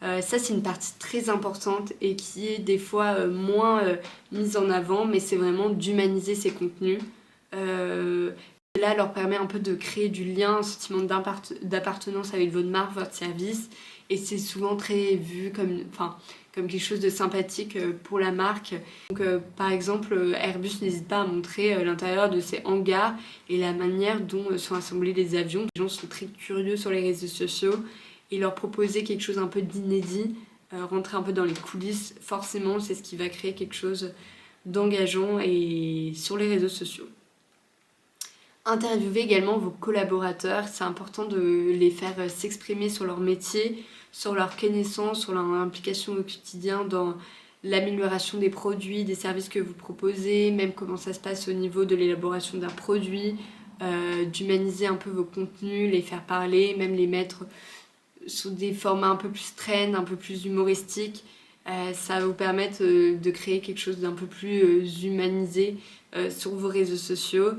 Ça c'est une partie très importante et qui est des fois moins mise en avant, mais c'est vraiment d'humaniser ces contenus. Là leur permet un peu de créer du lien, un sentiment d'appartenance avec votre marque, votre service, et c'est souvent très vu comme quelque chose de sympathique pour la marque. Donc par exemple Airbus n'hésite pas à montrer l'intérieur de ses hangars et la manière dont sont assemblés les avions. Les gens sont très curieux sur les réseaux sociaux et leur proposer quelque chose un peu d'inédit, rentrer un peu dans les coulisses, forcément c'est ce qui va créer quelque chose d'engageant et sur les réseaux sociaux. Interviewez également vos collaborateurs, c'est important de les faire s'exprimer sur leur métier, sur leurs connaissances, sur leur implication au quotidien dans l'amélioration des produits, des services que vous proposez, même comment ça se passe au niveau de l'élaboration d'un produit, d'humaniser un peu vos contenus, les faire parler, même les mettre sous des formats un peu plus trend, un peu plus humoristiques. Ça va vous permettre de créer quelque chose d'un peu plus humanisé sur vos réseaux sociaux.